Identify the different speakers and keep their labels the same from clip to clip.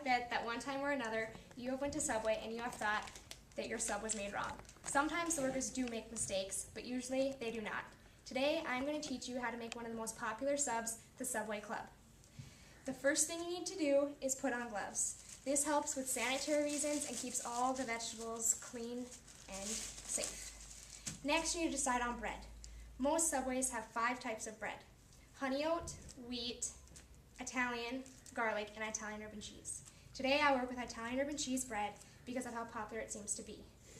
Speaker 1: bet that one time or another you have went to Subway and you have thought that your sub was made wrong. Sometimes the workers do make mistakes, but usually they do not. Today I'm going to teach you how to make one of the most popular subs, the Subway Club. The first thing you need to do is put on gloves. This helps with sanitary reasons and keeps all the vegetables clean and safe. Next, you need to decide on bread. Most Subways have 5 types of bread: honey oat, wheat, Italian, garlic, and Italian urban cheese. Today I work with Italian urban cheese bread because of how popular it seems to be.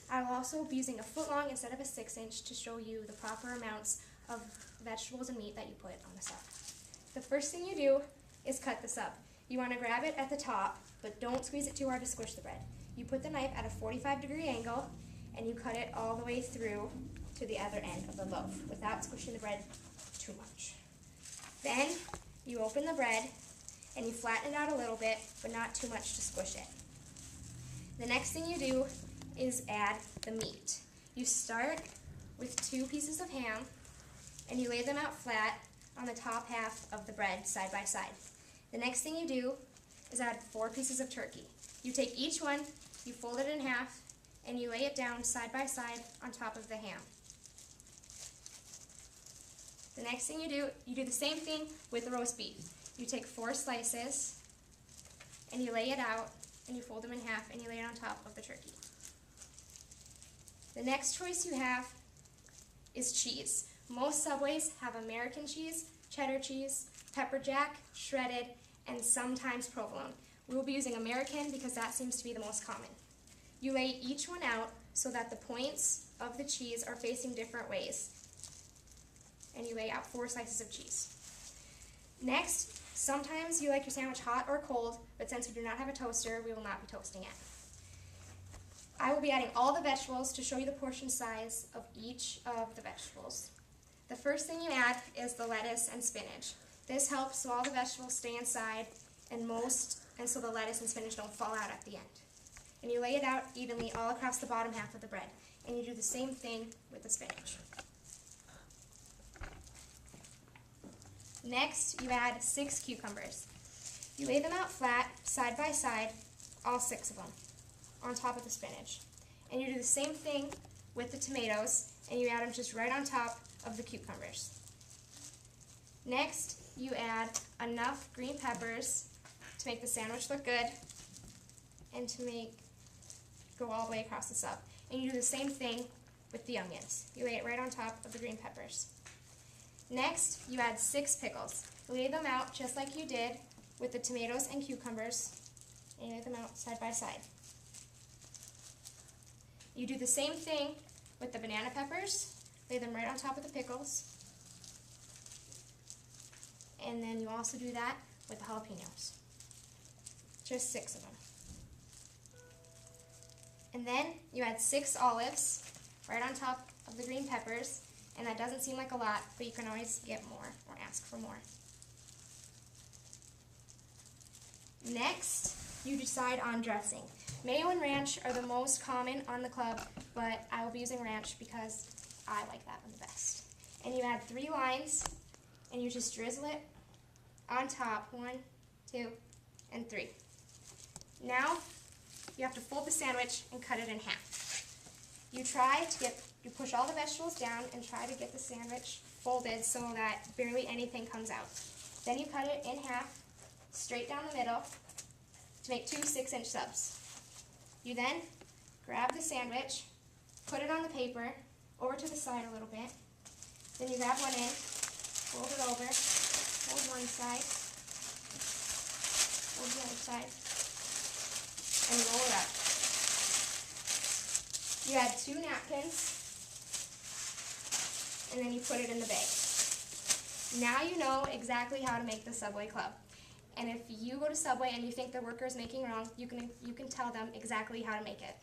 Speaker 1: I will also be using a 1-foot-long instead of a 6-inch to show you the proper amounts of vegetables and meat that you put on the sub. The first thing you do is cut the sub. You want to grab it at the top, but don't squeeze it too hard to squish the bread. You put the knife at a 45-degree angle and you cut it all the way through to the other end of the loaf without squishing the bread too much. Then you open the bread and you flatten it out a little bit, but not too much to squish it. The next thing you do is add the meat. You start with 2 pieces of ham and you lay them out flat on the top half of the bread side by side. The next thing you do is add 4 pieces of turkey. You take each one, you fold it in half, and you lay it down side by side on top of the ham. The next thing you do the same thing with the roast beef. You take 4 slices, and you lay it out, and you fold them in half, and you lay it on top of the turkey. The next choice you have is cheese. Most Subways have American cheese, cheddar cheese, pepper jack, shredded, and sometimes provolone. We will be using American because that seems to be the most common. You lay each one out so that the points of the cheese are facing different ways. And you lay out 4 slices of cheese. Next, sometimes you like your sandwich hot or cold, but since we do not have a toaster, we will not be toasting it. I will be adding all the vegetables to show you the portion size of each of the vegetables. The first thing you add is the lettuce and spinach. This helps so all the vegetables stay inside and so the lettuce and spinach don't fall out at the end. And you lay it out evenly all across the bottom half of the bread. And you do the same thing with the spinach. Next, you add 6 cucumbers. You lay them out flat, side by side, all 6 of them, on top of the spinach. And you do the same thing with the tomatoes, and you add them just right on top of the cucumbers. Next, you add enough green peppers to make the sandwich look good and to go all the way across the sub. And you do the same thing with the onions. You lay it right on top of the green peppers. Next, you add 6 pickles. You lay them out just like you did with the tomatoes and cucumbers, and you lay them out side by side. You do the same thing with the banana peppers. Lay them right on top of the pickles. And then you also do that with the jalapenos. Just 6 of them. And then you add 6 olives right on top of the green peppers. And that doesn't seem like a lot, but you can always get more or ask for more. Next, you decide on dressing. Mayo and ranch are the most common on the club, but I will be using ranch because I like that one the best. And you add 3 lines, and you just drizzle it on top. 1, 2, and 3. Now, you have to fold the sandwich and cut it in half. You push all the vegetables down and try to get the sandwich folded so that barely anything comes out. Then you cut it in half, straight down the middle, to make 2 6-inch subs. You then grab the sandwich, put it on the paper, over to the side a little bit. Then you grab one end, fold it over, fold one side, fold the other side, and roll it up. You add 2 napkins, and then you put it in the bag. Now you know exactly how to make the Subway Club. And if you go to Subway and you think the worker is making wrong, you can tell them exactly how to make it.